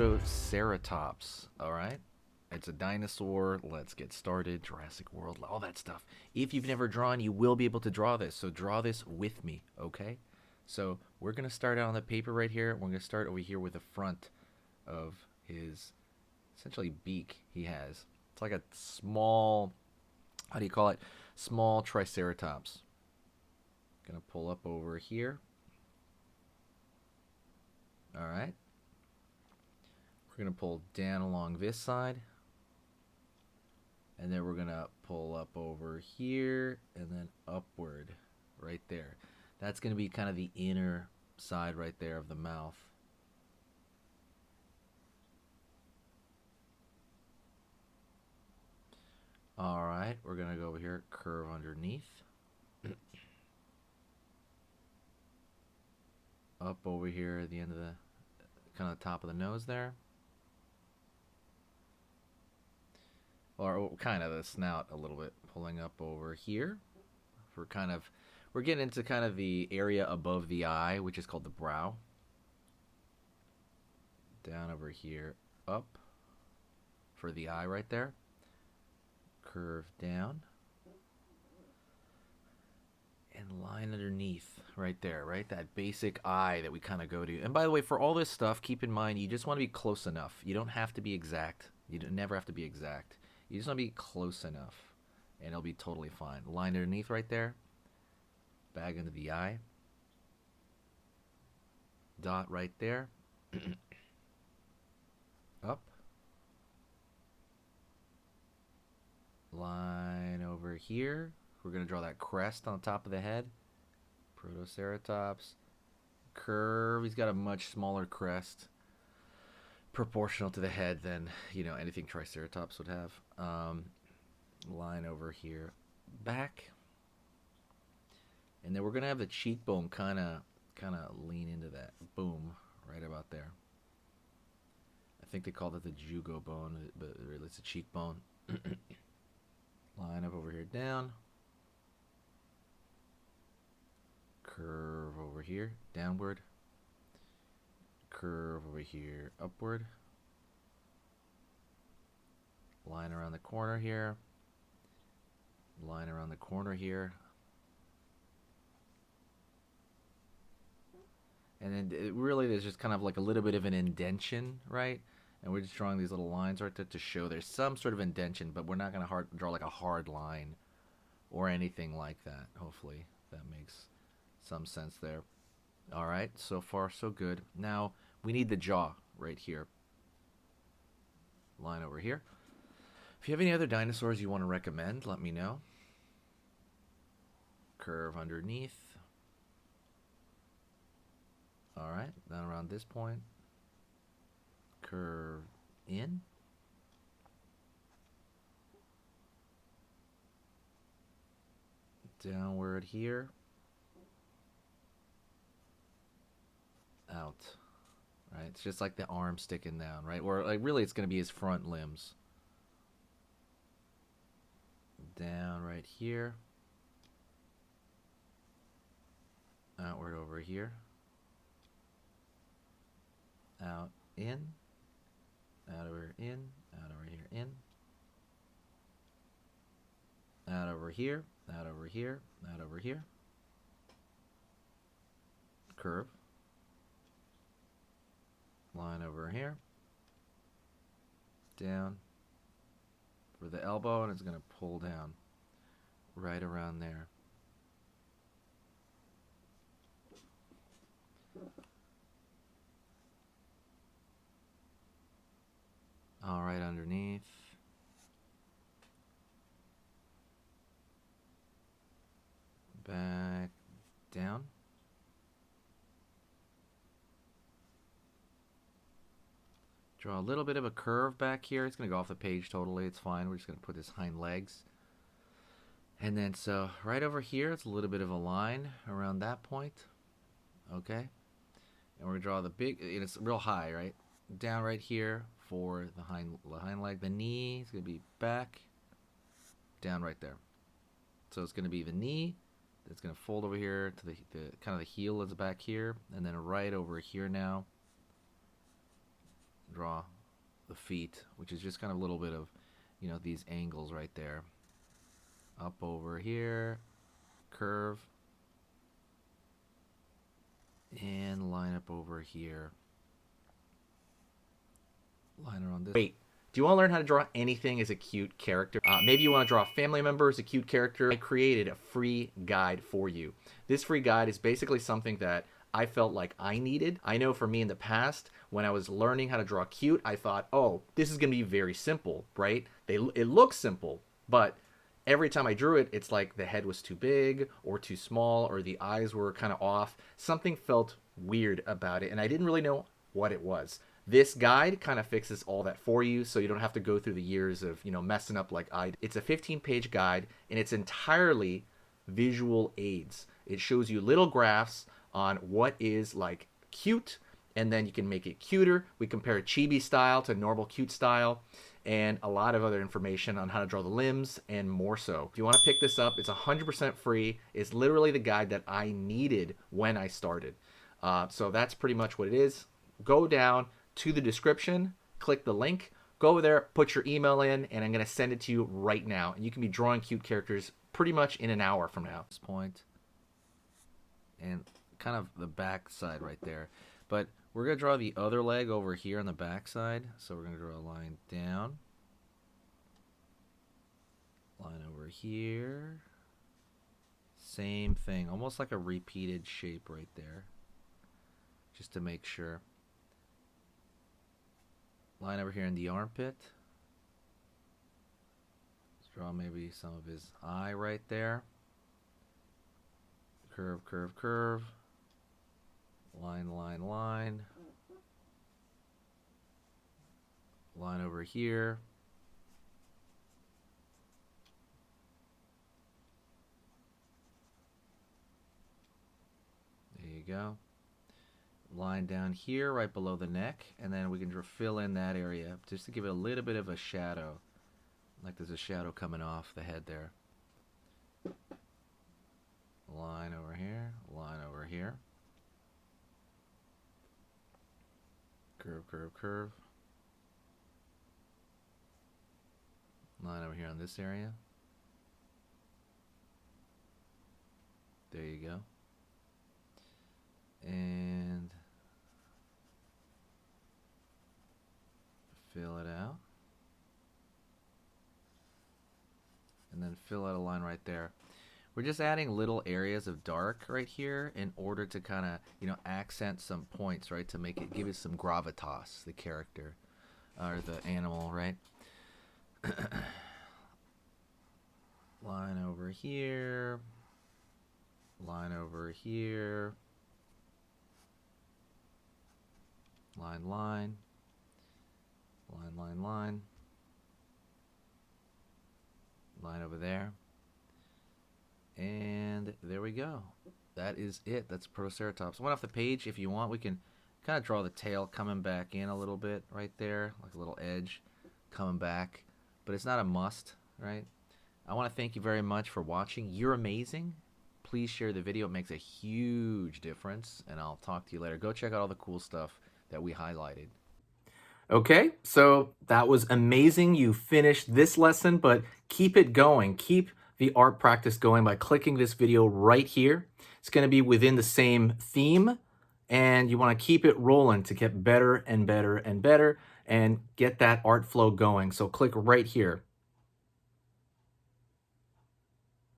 Protoceratops. All right. It's a dinosaur. Let's get started. Jurassic World, all that stuff. If you've never drawn, you will be able to draw this. So draw this with me, okay? So we're going to start out on the paper right here. We're going to start over here with the front of his essentially beak he has. It's like a small, how do you call it? Small triceratops. Going to pull up over here. All right. We're going to pull down along this side. And then we're going to pull up over here and then upward right there. That's going to be kind of the inner side right there of the mouth. All right, we're going to go over here, curve underneath. Up over here at the end of the, kind of the top of the nose there. Or kind of the snout a little bit, pulling up over here. We're getting into kind of the area above the eye, which is called the brow. Down over here, up for the eye right there. Curve down. And line underneath right there, right? That basic eye that we kind of go to. And by the way, for all this stuff, keep in mind, you just want to be close enough. You don't have to be exact. You never have to be exact. You just want to be close enough, and it'll be totally fine. Line underneath right there. Bag into the eye. Dot right there. Up. Line over here. We're going to draw that crest on the top of the head. Protoceratops. Curve. He's got a much smaller crest, proportional to the head than, you know, anything Triceratops would have. Line over here, back, and then we're gonna have the cheekbone kind of lean into that. Boom, right about there. I think they call that the jugo bone, but really it's a cheekbone. Line up over here, down. Curve over here, downward. Curve over here, upward. Line around the corner here. Line around the corner here. And then really there's just kind of like a little bit of an indentation, right? And we're just drawing these little lines right there to show there's some sort of indentation, but we're not going to draw like a hard line or anything like that. Hopefully that makes some sense there. All right, so far so good. Now we need the jaw right here. Line over here. If you have any other dinosaurs you want to recommend, let me know. Curve underneath. All right, then around this point, curve in. Downward here. Out. Right, it's just like the arm sticking down, right? Or like really it's going to be his front limbs. Down right here. Outward over here. Out, in. Out over in. Out over here, in. Out over here. Out over here. Out over here. Curve. Line over here. Down. For the elbow, and it's going to pull down right around there. All right, underneath. Back down. Draw a little bit of a curve back here. It's going to go off the page totally. It's fine. We're just going to put his hind legs. And then so right over here, it's a little bit of a line around that point. Okay. And we're going to draw the big, and it's real high, right? Down right here for the hind leg. The knee is going to be back. Down right there. So it's going to be the knee. It's going to fold over here to the kind of the heel is back here. And then right over here now. draw the feet, which is just kind of a little bit of, you know, these angles right there. Up over here, curve, and line up over here. Line around this. Wait, do you want to learn how to draw anything as a cute character? Maybe you want to draw a family member as a cute character. I created a free guide for you. This free guide is basically something that I felt like I needed. I know for me in the past, when I was learning how to draw cute, I thought, oh, this is going to be very simple, right? It looks simple, but every time I drew it, it's like the head was too big or too small, or the eyes were kind of off. Something felt weird about it, and I didn't really know what it was. This guide kind of fixes all that for you, so you don't have to go through the years of, you know, messing up like I did. It's a 15-page guide, and it's entirely visual aids. It shows you little graphs on what is like cute, and then you can make it cuter. We compare chibi style to normal cute style, and a lot of other information on how to draw the limbs and more so. If you want to pick this up, it's 100% free. It's literally the guide that I needed when I started. So that's pretty much what it is. Go down to the description, click the link, go there, put your email in, and I'm going to send it to you right now. And you can be drawing cute characters pretty much in an hour from now. This point, and kind of the back side right there. But we're going to draw the other leg over here on the back side. So we're going to draw a line down, line over here. Same thing, almost like a repeated shape right there, just to make sure. Line over here in the armpit. Let's draw maybe some of his eye right there. Curve, curve, curve. Line, line, line. Line over here. There you go. Line down here right below the neck, and then we can fill in that area just to give it a little bit of a shadow, like there's a shadow coming off the head there. Line over here, line over here. Curve, curve, curve. Line over here on this area. There you go. And fill it out. And then fill out a line right there. We're just adding little areas of dark right here in order to kind of, you know, accent some points, right? To make it, give it some gravitas, the character, or the animal, right? Line over here. Line over here. Line, line. Line, line, line. Line over there. And there we go. That is it. That's Protoceratops. Went off the page. If you want, we can kind of draw the tail coming back in a little bit right there, like a little edge coming back. But it's not a must, right? I want to thank you very much for watching. You're amazing. Please share the video. It makes a huge difference. And I'll talk to you later. Go check out all the cool stuff that we highlighted. Okay, so that was amazing. You finished this lesson, but keep it going. Keep the art practice going by clicking this video right here. It's going to be within the same theme, and you want to keep it rolling to get better and better and better and get that art flow going. So click right here.